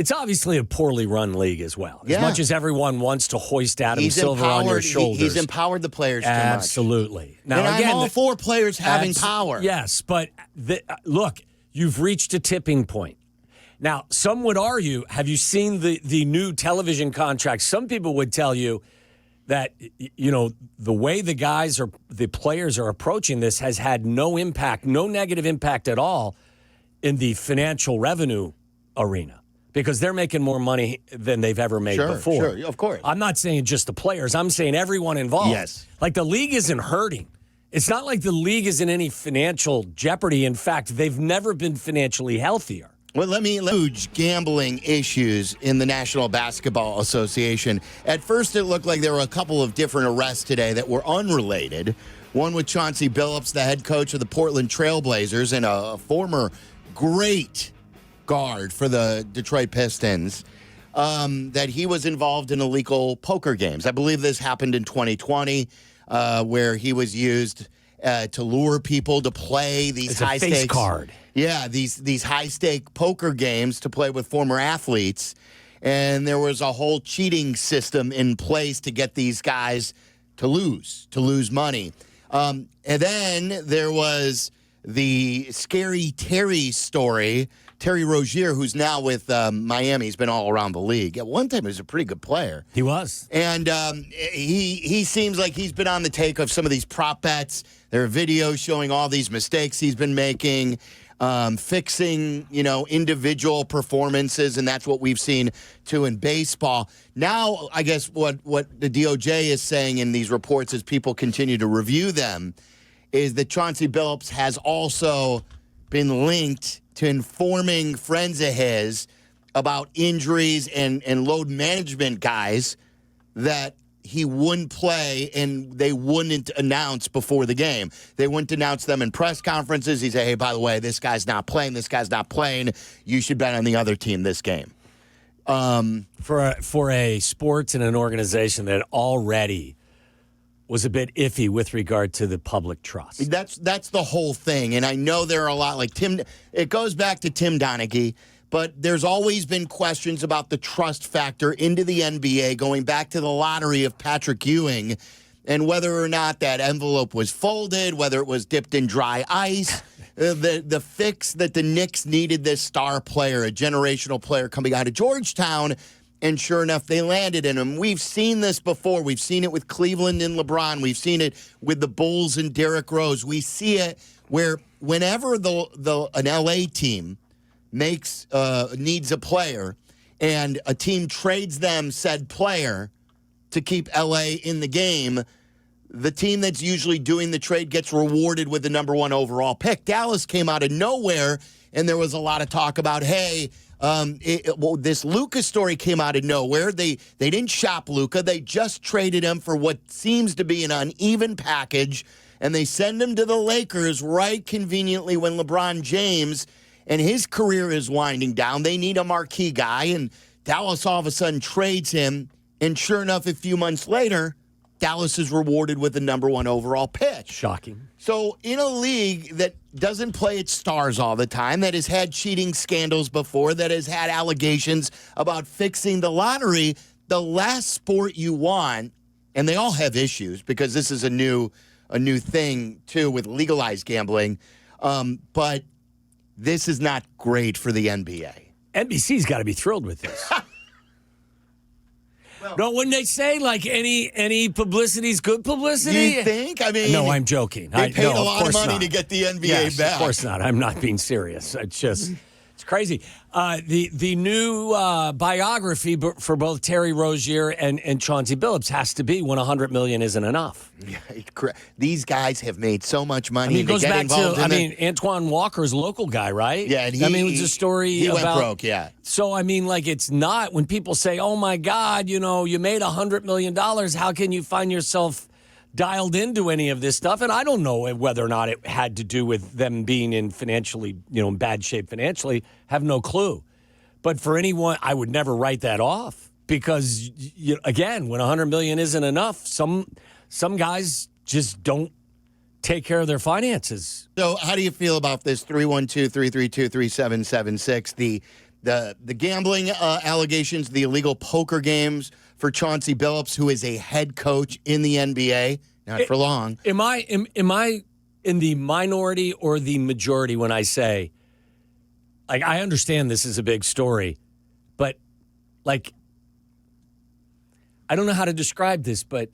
It's obviously a poorly run league as well. As much as everyone wants to hoist Adam Silver on your shoulders. He's empowered the players too much. Absolutely. Now, and again, I'm all for players having power. Yes, but look, you've reached a tipping point. Now, some would argue, have you seen the new television contracts? Some people would tell you that, the way the players are approaching this has had no impact, no negative impact at all in the financial revenue arena because they're making more money than they've ever made before. Sure, of course. I'm not saying just the players. I'm saying everyone involved. Yes. Like the league isn't hurting. It's not like the league is in any financial jeopardy. In fact, they've never been financially healthier. Well, huge gambling issues in the National Basketball Association. At first, it looked like there were a couple of different arrests today that were unrelated. One with Chauncey Billups, the head coach of the Portland Trailblazers and a former great guard for the Detroit Pistons, that he was involved in illegal poker games. I believe this happened in 2020, where he was used to lure people to play these high stakes. Face card. Yeah, these high-stake poker games to play with former athletes. And there was a whole cheating system in place to get these guys to lose money. And then there was the scary Terry story. Terry Rozier, who's now with Miami. He's been all around the league. At one time, he was a pretty good player. He was. And he seems like he's been on the take of some of these prop bets. There are videos showing all these mistakes he's been making. Fixing, individual performances, and that's what we've seen, too, in baseball. Now, I guess what the DOJ is saying in these reports as people continue to review them is that Chauncey Billups has also been linked to informing friends of his about injuries and load management guys that he wouldn't play and they wouldn't announce before the game. They wouldn't announce them in press conferences. He'd say, hey, by the way, this guy's not playing. You should bet on the other team this game. For a sports and an organization that already was a bit iffy with regard to the public trust. That's the whole thing. And I know there are a lot like Tim. It goes back to Tim Donaghy. But there's always been questions about the trust factor into the NBA, going back to the lottery of Patrick Ewing, and whether or not that envelope was folded, whether it was dipped in dry ice. The fix that the Knicks needed this star player, a generational player coming out of Georgetown, and sure enough, they landed in him. We've seen this before. We've seen it with Cleveland and LeBron. We've seen it with the Bulls and Derrick Rose. We see it where whenever an LA team needs a player, and a team trades them said player to keep LA in the game, the team that's usually doing the trade gets rewarded with the number one overall pick. Dallas came out of nowhere, and there was a lot of talk about, this Luka story came out of nowhere. They didn't shop Luka. They just traded him for what seems to be an uneven package, and they send him to the Lakers right conveniently when LeBron James and his career is winding down. They need a marquee guy, and Dallas all of a sudden trades him. And sure enough, a few months later, Dallas is rewarded with the number one overall pick. Shocking. So in a league that doesn't play its stars all the time, that has had cheating scandals before, that has had allegations about fixing the lottery, the last sport you want, and they all have issues because this is a new thing, too, with legalized gambling, but this is not great for the NBA. NBC's got to be thrilled with this. Well, no, wouldn't they say, like, any publicity is good publicity? You think? I mean, no, I'm joking. They paid a lot of money to get the NBA back. Of course not. I'm not being serious. It's just, it's crazy. The new biography for both Terry Rozier and Chauncey Billups has to be when $100 million isn't enough. Yeah, these guys have made so much money. It goes back to, Antoine Walker's local guy, right? Yeah, and it was a story he about. Went broke, yeah. So, it's not, when people say, oh my God, you made $100 million, how can you find yourself dialed into any of this stuff? And I don't know whether or not it had to do with them being in bad shape financially. Have no clue. But for anyone, I would never write that off because, again, when $100 million isn't enough, some guys just don't take care of their finances. So how do you feel about this 312-332-3776, the gambling allegations, the illegal poker games for Chauncey Billups, who is a head coach in the NBA, not for long. Am I in the minority or the majority when I say, like, I understand this is a big story, but, like, I don't know how to describe this, but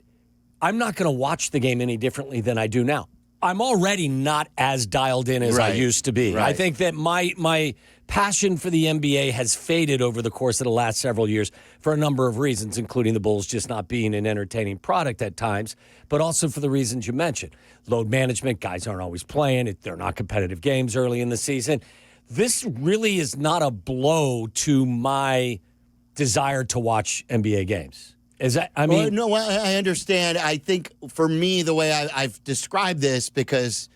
I'm not going to watch the game any differently than I do now. I'm already not as dialed in as I used to be. Right. I think that my passion for the NBA has faded over the course of the last several years for a number of reasons, including the Bulls just not being an entertaining product at times, but also for the reasons you mentioned. Load management, guys aren't always playing. They're not competitive games early in the season. This really is not a blow to my desire to watch NBA games. Is that, I mean... Well, no, I understand. I think for me, the way I've described this, because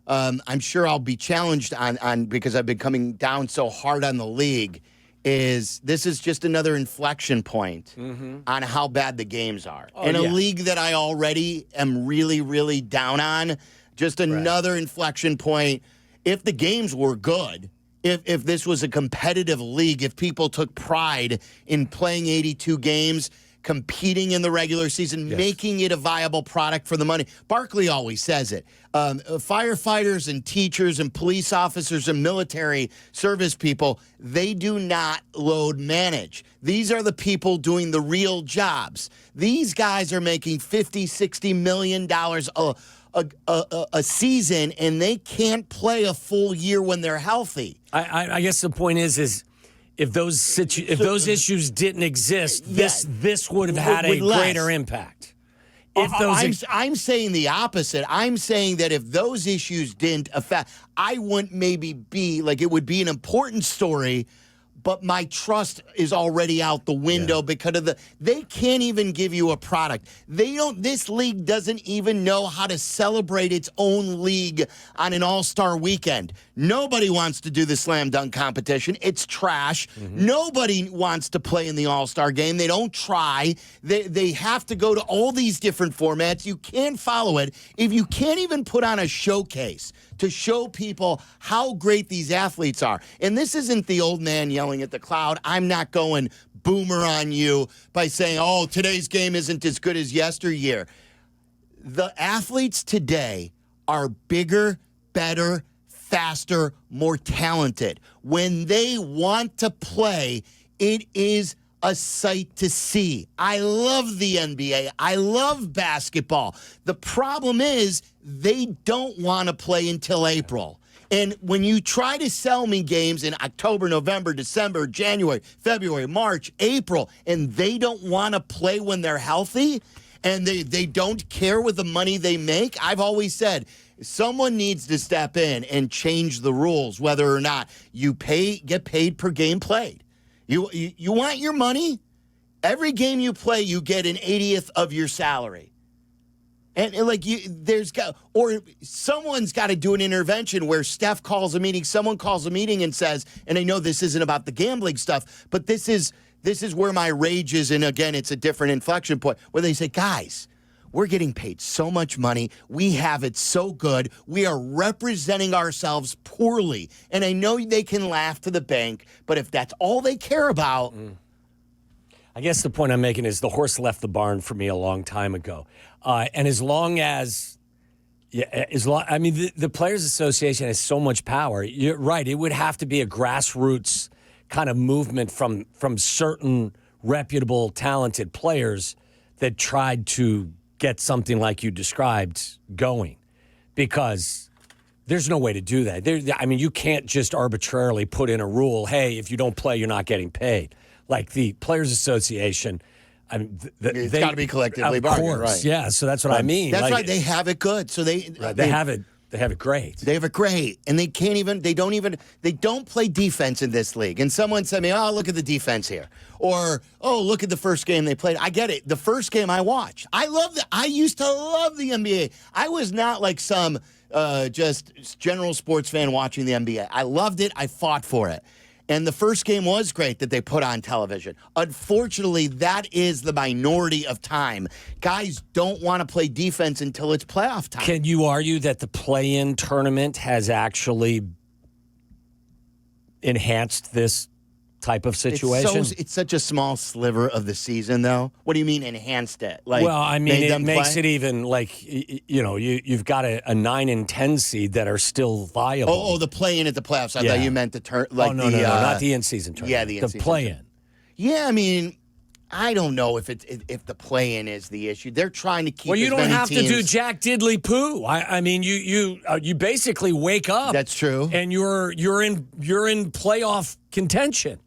I'm sure I'll be challenged on because I've been coming down so hard on the league, is this is just another inflection point on how bad the games are. In a league that I already am really, really down on, just another inflection point. If the games were good, if this was a competitive league, if people took pride in playing 82 games, competing in the regular season, making it a viable product for the money. Barkley always says it. Firefighters and teachers and police officers and military service people, they do not load manage. These are the people doing the real jobs. These guys are making $50, $60 million a season, and they can't play a full year when they're healthy. I guess the point is if those issues didn't exist, this would have had a greater impact. I'm saying the opposite. I'm saying that if those issues didn't affect, I wouldn't maybe be like, it would be an important story, but my trust is already out the window because of they can't even give you a product. This league doesn't even know how to celebrate its own league on an all-star weekend. Nobody wants to do the slam dunk competition. It's trash. Nobody wants to play in the all-star game. They don't try. They have to go to all these different formats. You can't follow it if you can't even put on a showcase to show people how great these athletes are. And this isn't the old man yelling at the cloud. I'm not going boomer on you by saying, oh, today's game isn't as good as yesteryear. The athletes today are bigger, better, faster, more talented. When they want to play, it is a sight to see. I love the NBA. I love basketball. The problem is they don't want to play until April. And when you try to sell me games in October, November, December, January, February, March, April, and they don't want to play when they're healthy, and they don't care with the money they make, I've always said someone needs to step in and change the rules, whether or not you get paid per game played. You want your money? Every game you play, you get an 80th of your salary. And someone's got to do an intervention where Steph calls a meeting, someone calls a meeting and says, and I know this isn't about the gambling stuff, but this is where my rage is, and again, it's a different inflection point, where they say, guys, we're getting paid so much money. We have it so good. We are representing ourselves poorly. And I know they can laugh to the bank, but if that's all they care about. I guess the point I'm making is the horse left the barn for me a long time ago. And as long as, the Players Association has so much power. You're right. It would have to be a grassroots kind of movement from certain reputable, talented players that tried to get something like you described going, because there's no way to do that. You can't just arbitrarily put in a rule, hey, if you don't play, you're not getting paid. Like the Players Association, it's got to be collectively bargained, right? Yeah, so that's what I mean. That's right. They have it good. So they have it. They have it great. They have it great, and they don't play defense in this league. And someone said to me, oh, look at the defense here. Or, oh, look at the first game they played. I get it. The first game I watched. I used to love the NBA. I was not like some just general sports fan watching the NBA. I loved it. I fought for it. And the first game was great that they put on television. Unfortunately, that is the minority of time. Guys don't want to play defense until it's playoff time. Can you argue that the play-in tournament has actually enhanced this type of situation. It's such a small sliver of the season, though. What do you mean enhanced it? Like, well, I mean, it makes play? it even like, you've got a 9 and 10 seed that are still viable. Oh, the play-in at the playoffs. I thought you meant the turn. Like no, not the in-season tournament. Yeah, the in-season play-in. Yeah, I mean, I don't know if the play-in is the issue. They're trying to keep. Well, you as don't many have teams. to do Jack Diddley poo. I mean, you basically wake up. That's true. And you're in playoff contention.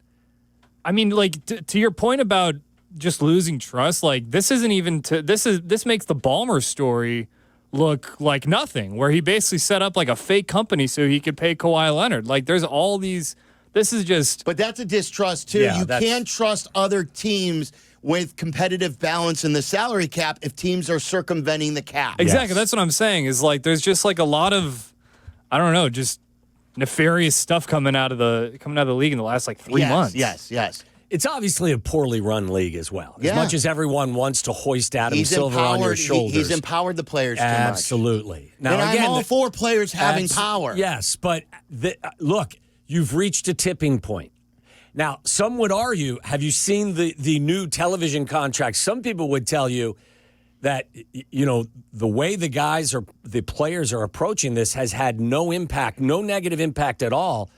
I mean, like to your point about just losing trust, like this isn't even this makes the Ballmer story look like nothing, where he basically set up like a fake company so he could pay Kawhi Leonard. Like there's all these. This is just. But that's a distrust, too. Yeah, you can't trust other teams with competitive balance in the salary cap if teams are circumventing the cap. Exactly. Yes. That's what I'm saying is like there's just like a lot of, I don't know, just nefarious stuff coming out of the league in the last like 3 months. Yes. It's obviously a poorly run league as well. As much as everyone wants to hoist Adam Silver on your shoulders. He's empowered the players too much. Absolutely. Now, and again, I'm all for players having power. Yes, but look, you've reached a tipping point. Now, some would argue, have you seen the new television contracts? Some people would tell you that, the way the players are approaching this has had no impact, no negative impact at all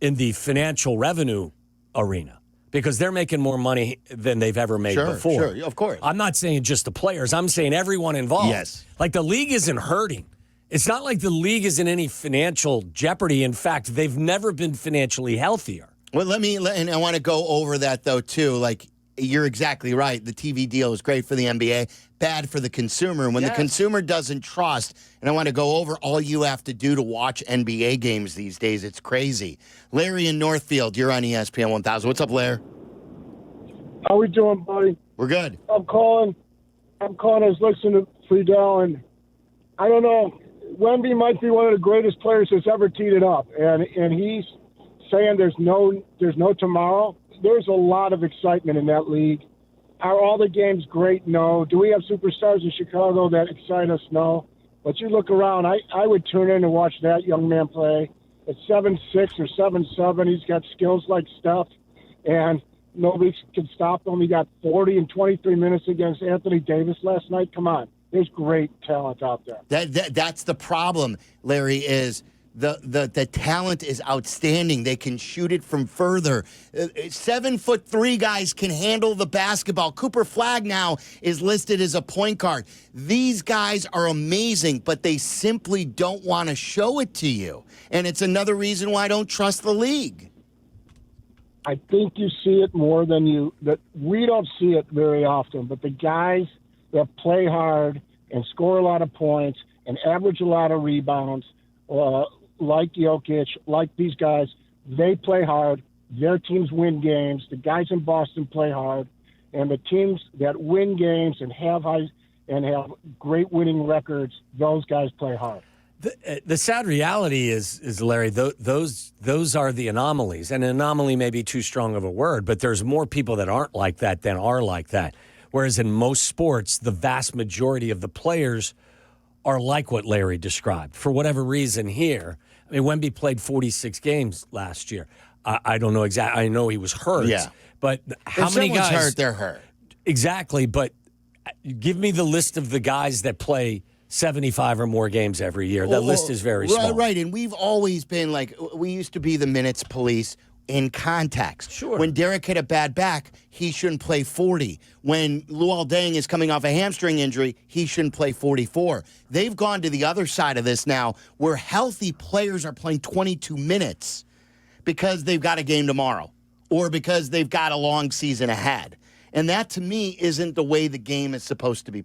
in the financial revenue arena because they're making more money than they've ever made before. Sure, of course. I'm not saying just the players. I'm saying everyone involved. Yes. Like the league isn't hurting. It's not like the league is in any financial jeopardy. In fact, they've never been financially healthier. Well, and I want to go over that, though, too. Like, you're exactly right. The TV deal is great for the NBA, bad for the consumer. And when the consumer doesn't trust, and I want to go over all you have to do to watch NBA games these days, it's crazy. Larry in Northfield, you're on ESPN 1000. What's up, Larry? How we doing, buddy? We're good. I'm calling. I was listening to Friedel, and I don't know. Wemby might be one of the greatest players that's ever teed it up, and he's saying there's no tomorrow. There's a lot of excitement in that league. Are all the games great? No. Do we have superstars in Chicago that excite us? No. But you look around, I would tune in and watch that young man play. At 7'6" or 7'7", he's got skills like Steph, and nobody can stop him. He got 40 in 23 minutes against Anthony Davis last night. Come on. There's great talent out there. That's the problem, Larry, is the talent is outstanding. They can shoot it from further. 7'3" guys can handle the basketball. Cooper Flagg now is listed as a point guard. These guys are amazing, but they simply don't want to show it to you. And it's another reason why I don't trust the league. I think you see it more than that we don't see it very often, but the guys that play hard and score a lot of points and average a lot of rebounds, like Jokic, like these guys, they play hard. Their teams win games. The guys in Boston play hard, and the teams that win games and have great winning records, those guys play hard. The sad reality is Larry, those are the anomalies. And an anomaly may be too strong of a word, but there's more people that aren't like that than are like that. Whereas in most sports, the vast majority of the players are like what Larry described. For whatever reason here, I mean, Wemby played 46 games last year. I don't know exactly. I know he was hurt. Yeah. But how many guys? Hurt, they're hurt. Exactly. But give me the list of the guys that play 75 or more games every year. That list is very small. Right, and we've always been like, we used to be the minutes police in context. Sure. When Derek hit a bad back, he shouldn't play 40. When Luol Deng is coming off a hamstring injury, he shouldn't play 44. They've gone to the other side of this now, where healthy players are playing 22 minutes because they've got a game tomorrow or because they've got a long season ahead. And that, to me, isn't the way the game is supposed to be